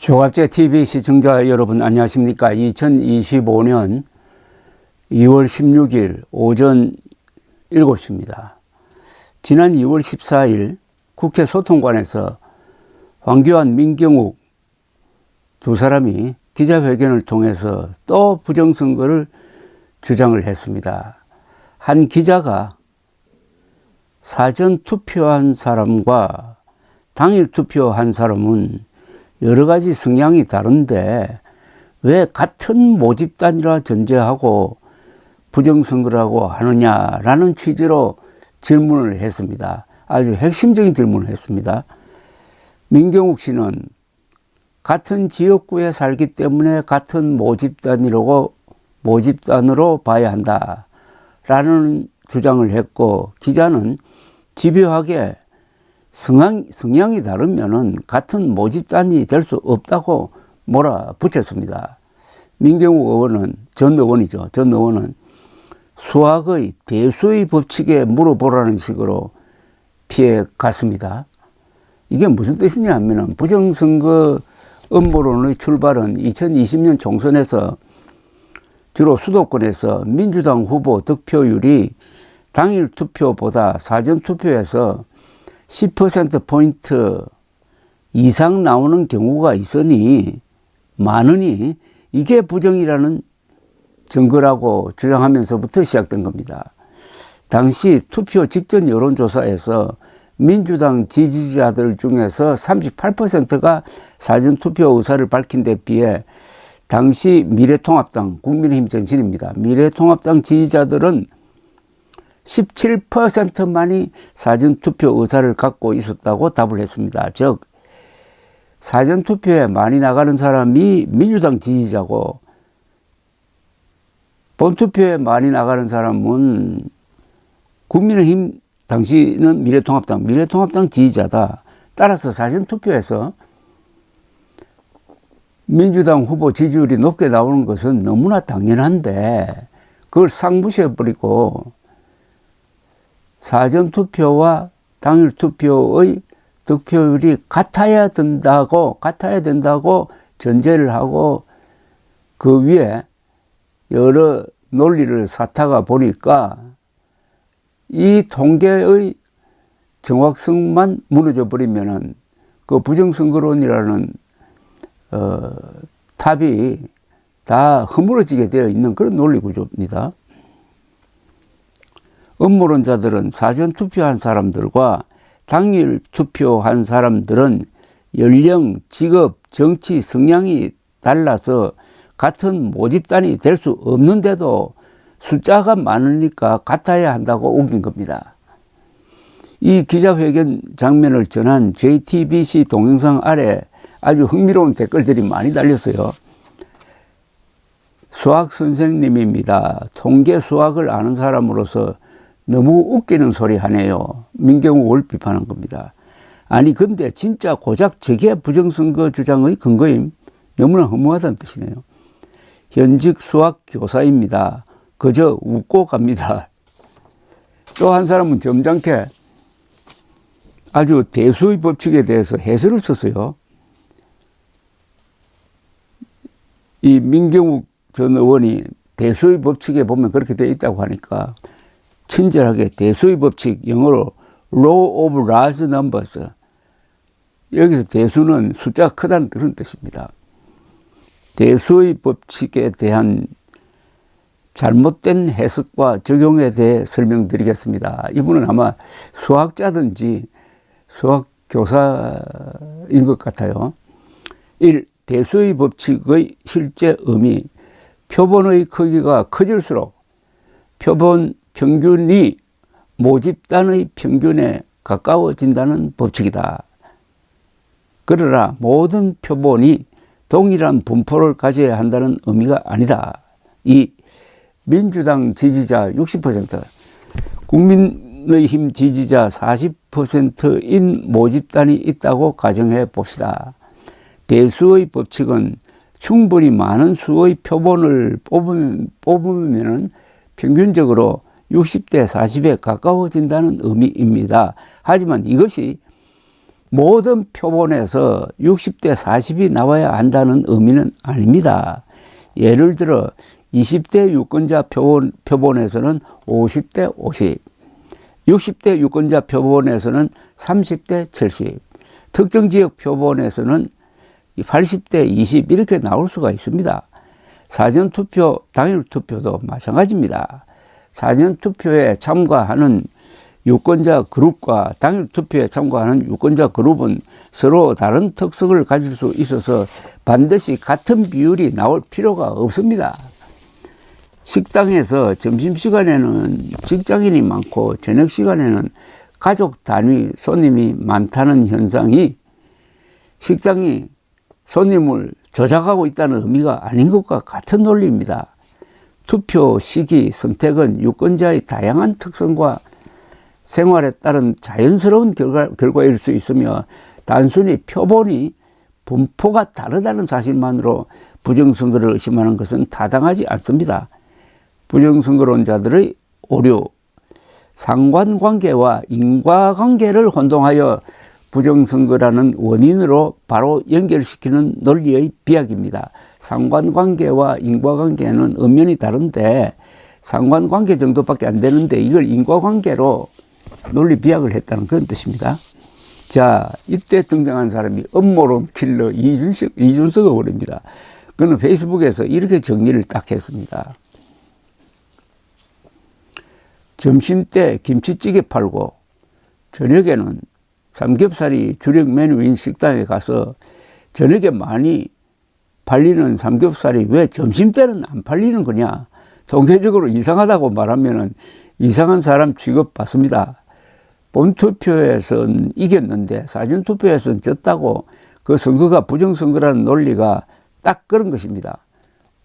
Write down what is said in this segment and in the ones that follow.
조갑제 TV 시청자 여러분 안녕하십니까. 2025년 2월 16일 오전 7시입니다. 지난 2월 14일 국회 소통관에서 황교안, 민경욱 두 사람이 기자회견을 통해서 또 부정선거를 주장을 했습니다. 한 기자가 사전 투표한 사람과 당일 투표한 사람은 여러 가지 성향이 다른데 왜 같은 모집단이라 전제하고 부정선거라고 하느냐라는 취지로 질문을 했습니다. 아주 핵심적인 질문을 했습니다. 민경욱 씨는 같은 지역구에 살기 때문에 같은 모집단으로 봐야 한다라는 주장을 했고, 기자는 집요하게 성향이 다르면은 같은 모집단이 될 수 없다고 몰아붙였습니다. 민경욱 의원은, 전 의원은 수학의 대수의 법칙에 물어보라는 식으로 피해 갔습니다. 이게 무슨 뜻이냐 하면은, 부정선거 음모론의 출발은 2020년 총선에서 주로 수도권에서 민주당 후보 득표율이 당일 투표보다 사전 투표에서 10%포인트 이상 나오는 경우가 많으니 이게 부정이라는 증거라고 주장하면서부터 시작된 겁니다. 당시 투표 직전 여론조사에서 민주당 지지자들 중에서 38%가 사전투표 의사를 밝힌 데 비해 당시 미래통합당, 국민의힘 전신입니다. 미래통합당 지지자들은 17%만이 사전투표 의사를 갖고 있었다고 답을 했습니다. 즉, 사전투표에 많이 나가는 사람이 민주당 지지자고 본투표에 많이 나가는 사람은 국민의힘, 당시는 미래통합당 지지자다. 따라서 사전투표에서 민주당 후보 지지율이 높게 나오는 것은 너무나 당연한데 그걸 싹 무시해버리고 사전투표와 당일투표의 득표율이 같아야 된다고 전제를 하고 그 위에 여러 논리를 쌓다가 보니까 이 통계의 정확성만 무너져 버리면은 그 부정선거론이라는 탑이 다 허물어지게 되어 있는 그런 논리 구조입니다. 음모론자들은 사전 투표한 사람들과 당일 투표한 사람들은 연령, 직업, 정치, 성향이 달라서 같은 모집단이 될 수 없는데도 숫자가 많으니까 같아야 한다고 우긴 겁니다. 이 기자회견 장면을 전한 JTBC 동영상 아래 아주 흥미로운 댓글들이 많이 달렸어요. 수학 선생님입니다. 통계 수학을 아는 사람으로서 너무 웃기는 소리 하네요. 민경욱을 비판한 겁니다. 아니 근데 진짜 고작 저게 부정선거 주장의 근거임? 너무나 허무하다는 뜻이네요. 현직 수학 교사입니다. 그저 웃고 갑니다. 또 한 사람은 점잖게 아주 대수의 법칙에 대해서 해설을 썼어요. 이 민경욱 전 의원이 대수의 법칙에 보면 그렇게 되어 있다고 하니까 친절하게 대수의 법칙, 영어로 Law of Large Numbers, 여기서 대수는 숫자가 크다는 그런 뜻입니다. 대수의 법칙에 대한 잘못된 해석과 적용에 대해 설명드리겠습니다. 이분은 아마 수학자든지 수학교사인 것 같아요. 1. 대수의 법칙의 실제 의미. 표본의 크기가 커질수록 표본 평균이 모집단의 평균에 가까워진다는 법칙이다. 그러나 모든 표본이 동일한 분포를 가져야 한다는 의미가 아니다. 2. 민주당 지지자 60%, 국민의힘 지지자 40%인 모집단이 있다고 가정해 봅시다. 대수의 법칙은 충분히 많은 수의 표본을 뽑으면 평균적으로 60대 40에 가까워진다는 의미입니다. 하지만 이것이 모든 표본에서 60대 40이 나와야 한다는 의미는 아닙니다. 예를 들어 20대 유권자 표본에서는 50대 50, 60대 유권자 표본에서는 30대 70, 특정 지역 표본에서는 80대 20 이렇게 나올 수가 있습니다. 사전투표, 당일투표도 마찬가지입니다. 사전투표에 참가하는 유권자 그룹과 당일투표에 참가하는 유권자 그룹은 서로 다른 특성을 가질 수 있어서 반드시 같은 비율이 나올 필요가 없습니다. 식당에서 점심시간에는 직장인이 많고 저녁시간에는 가족 단위 손님이 많다는 현상이 식당이 손님을 조작하고 있다는 의미가 아닌 것과 같은 논리입니다. 투표 시기 선택은 유권자의 다양한 특성과 생활에 따른 자연스러운 결과일 수 있으며 단순히 표본이 분포가 다르다는 사실만으로 부정선거를 의심하는 것은 타당하지 않습니다. 부정선거론자들의 오류, 상관관계와 인과관계를 혼동하여 부정선거라는 원인으로 바로 연결시키는 논리의 비약입니다. 상관관계와 인과관계는 엄연히 다른데 상관관계 정도밖에 안 되는데 이걸 인과관계로 논리 비약을 했다는 그런 뜻입니다. 자, 이때 등장한 사람이 음모론 킬러 이준석 의원입니다. 그는 페이스북에서 이렇게 정리를 딱 했습니다. 점심 때 김치찌개 팔고 저녁에는 삼겹살이 주력 메뉴인 식당에 가서 저녁에 많이 팔리는 삼겹살이 왜 점심 때는 안 팔리는 거냐? 통계적으로 이상하다고 말하면 이상한 사람 취급받습니다. 본투표에서는 이겼는데 사전투표에서는 졌다고 그 선거가 부정선거라는 논리가 딱 그런 것입니다.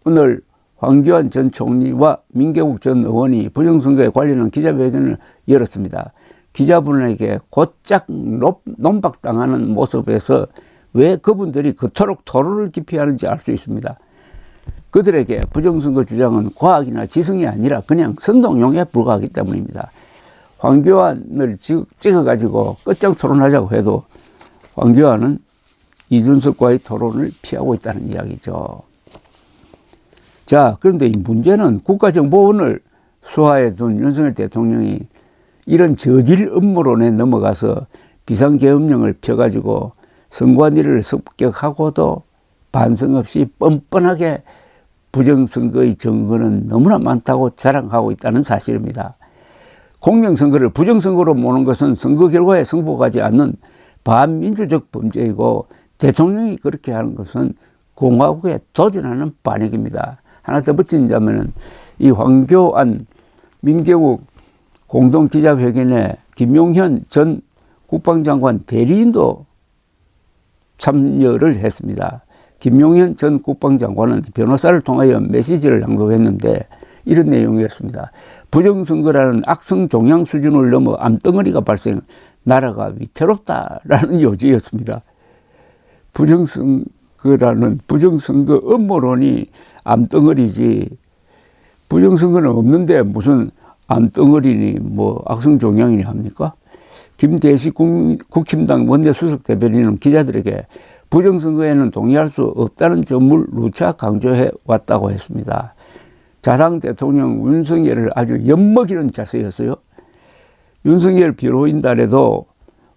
오늘 황교안 전 총리와 민경욱 전 의원이 부정선거에 관련한 기자회견을 열었습니다. 기자분에게 곧짝 논박당하는 모습에서 왜 그분들이 그토록 토론을 깊이 하는지 알 수 있습니다. 그들에게 부정선거 주장은 과학이나 지성이 아니라 그냥 선동용에 불과하기 때문입니다. 황교안을 찍어가지고 끝장 토론하자고 해도 황교안은 이준석과의 토론을 피하고 있다는 이야기죠. 자, 그런데 이 문제는 국가정보원을 수하에 둔 윤석열 대통령이 이런 저질 음모론에 넘어가서 비상계엄령을 펴가지고 선관위를 습격하고도 반성 없이 뻔뻔하게 부정선거의 증거는 너무나 많다고 자랑하고 있다는 사실입니다. 공명선거를 부정선거로 모는 것은 선거 결과에 승복하지 않는 반민주적 범죄이고 대통령이 그렇게 하는 것은 공화국에 도전하는 반역입니다. 하나 더 붙이자면 이 황교안, 민경욱 공동기자회견에 김용현 전 국방장관 대리인도 참여를 했습니다. 김용현 전 국방장관은 변호사를 통하여 메시지를 낭독했는데 이런 내용이었습니다. 부정선거라는 악성 종양 수준을 넘어 암덩어리가 발생, 나라가 위태롭다라는 요지였습니다. 부정선거 음모론이 암덩어리지 부정선거는 없는데 무슨 암덩어리니 뭐 악성종양이니 합니까? 김대식 국힘당 원내수석 대변인은 기자들에게 부정선거에는 동의할 수 없다는 점을 누차 강조해 왔다고 했습니다. 자당 대통령 윤석열을 아주 엿먹이는 자세였어요. 윤석열 변호인단에도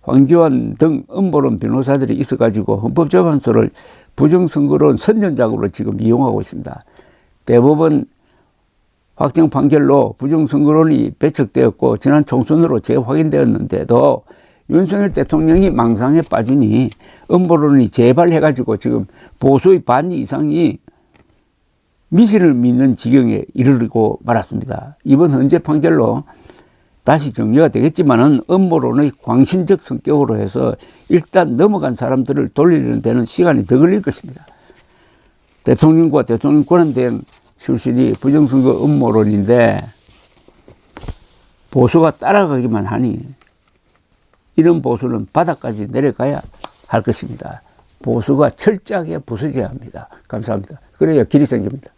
황교안 등 음모론 변호사들이 있어가지고 헌법재판소를 부정선거론 선전작으로 지금 이용하고 있습니다. 대법원 확정 판결로 부정선거론이 배척되었고 지난 총선으로 재확인되었는데도 윤석열 대통령이 망상에 빠지니 음모론이 재발해가지고 지금 보수의 반 이상이 미신을 믿는 지경에 이르고 말았습니다. 이번 헌재 판결로 다시 정리가 되겠지만은 음모론의 광신적 성격으로 해서 일단 넘어간 사람들을 돌리는 데는 시간이 더 걸릴 것입니다. 대통령과 대통령 권한대행 출신이 부정선거 음모론인데 보수가 따라가기만 하니 이런 보수는 바닥까지 내려가야 할 것입니다. 보수가 철저하게 부서져야 합니다. 감사합니다. 그래야 길이 생깁니다.